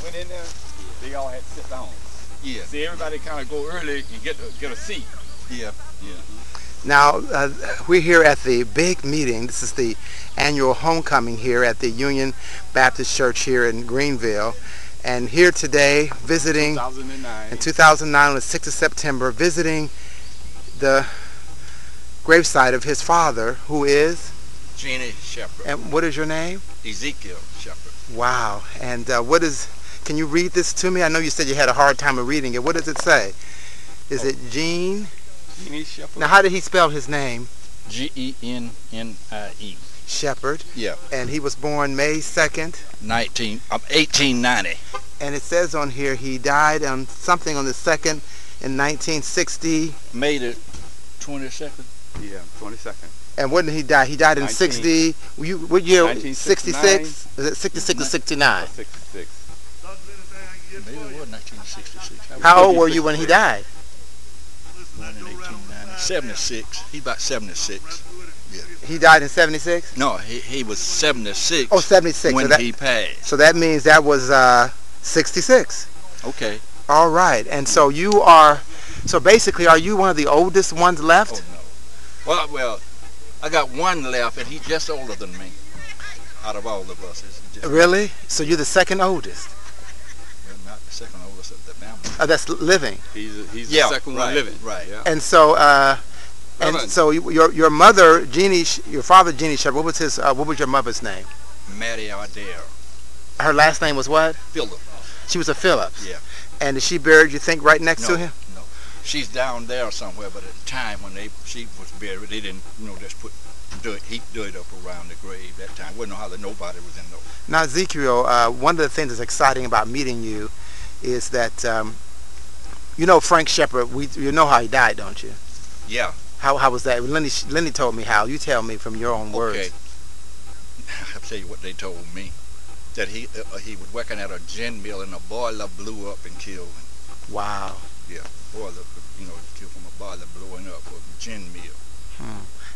went in there, they all had to sit down. Yeah. See, everybody kind of go early and get a seat. Yeah. Yeah. Now, we're here at the big meeting. This is the annual homecoming here at the Union Baptist Church here in Greenville. And here today, visiting 2009. in 2009 on the 6th of September, visiting the gravesite of his father, who is? Gennie Sheppard. And what is your name? Ezekial Sheppard. Wow. And can you read this to me? I know you said you had a hard time of reading it. What does it say? Is it Gennie Sheppard. Now, how did he spell his name? Gennie. Sheppard. Yeah. And he was born May 2nd. 1890. And it says on here he died on something on the 2nd in 1960. May the 22nd. Yeah, 22nd. And when did he die? He died in 60. What year? 66? Is it 66 or 69? 66. Maybe it was 1966. How old were you when he died? Born in 1890. 76. He's about 76. Yeah. He died in 76? No, he was 76. Oh, 76. When he passed. So that means that was 66. Okay. All right. And so so basically, are you one of the oldest ones left? Oh, no. Well, I got one left, and he's just older than me. Out of all of us. Really? So you're the second oldest? Well, not the second oldest of the family. That's living. He's the second one living. Right. Yeah. And so, your mother, Gennie, your father, Gennie Sheppard. What was your mother's name? Mattie Adair. Her last name was what? Philip. She was a Phillips. Yeah. And is she buried, you think, right next to him? No. She's down there somewhere, but at the time when she was buried, they didn't, just put heap dirt up around the grave that time. Wouldn't know how nobody was in those. Now, Ezekiel, one of the things that's exciting about meeting you is that, Frank Sheppard, you know how he died, don't you? Yeah. How was that? Lenny told me how. You tell me from your own words. Okay. I'll tell you what they told me. That he was working at a gin mill and a boiler blew up and killed him. Wow. Yeah, boiler, killed from a boiler blowing up for a gin mill.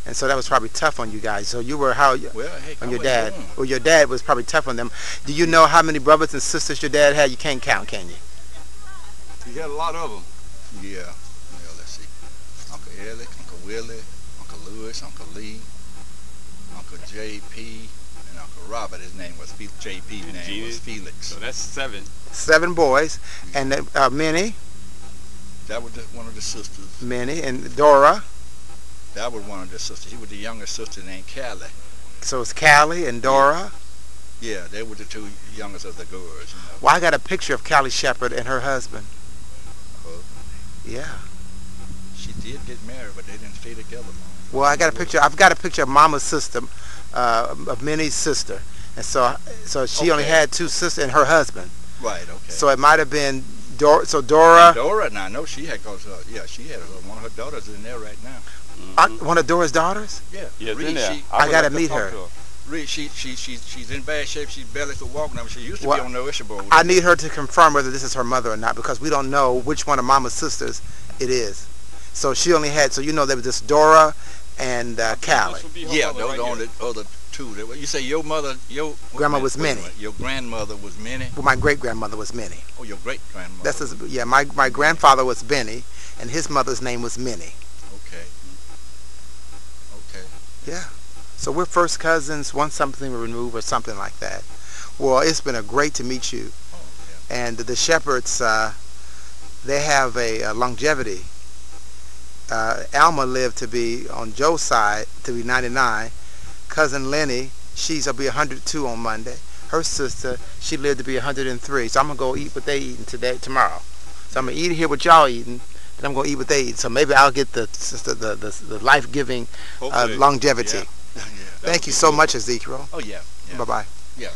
And so that was probably tough on you guys. So you were Well, on your dad? Well, your dad was probably tough on them. Do you know how many brothers and sisters your dad had? You can't count, can you? He had a lot of them. Yeah. Well, let's see. Uncle Ellick, Uncle Willie, Uncle Lewis, Uncle Lee, Uncle J.P., and Uncle Robert. His name was J.P.'s name was Felix. So that's 7. 7 boys. And Minnie? That was one of the sisters. Minnie. And Dora? That was one of the sisters. She was the youngest sister named Callie. So it's Callie and Dora? Yeah, they were the 2 youngest of the girls. Well, I got a picture of Callie Sheppard and her husband. Yeah. She did get married, but they didn't stay together long. Well, I've got a picture of Mama's sister, of Minnie's sister. And so she only had 2 sisters and her husband. Right, okay. So it might have been Dora. So Dora. Dora, now I know she had, she had one of her daughters in there right now. One of Dora's daughters? Yeah. Reed, I gotta meet her. Reed, she's in bad shape. She's barely could walk now. She used to be on the Usher board. I need her to confirm whether this is her mother or not, because we don't know which one of Mama's sisters it is. So she only had, there was just Dora and Callie. Yeah, those are the only other 2. You say your mother, grandma was Minnie. Your grandmother was Minnie? Well, my great-grandmother was Minnie. Oh, your great-grandmother. My grandfather was Benny, and his mother's name was Minnie. Okay. Yeah. So we're first cousins, one something removed or something like that. Well, it's been great to meet you. Oh, yeah. And the Sheppards, they have a longevity. Alma lived to be, on Joe's side, to be 99. Cousin Lenny, she'll be 102 on Monday. Her sister, she lived to be 103. So I'm going to go eat what they eating tomorrow. So I'm going to eat here what y'all eating, and I'm going to eat what they eat. So maybe I'll get the life-giving longevity. Yeah. Thank you so much, Ezekiel. Oh, yeah. Bye-bye. Yeah.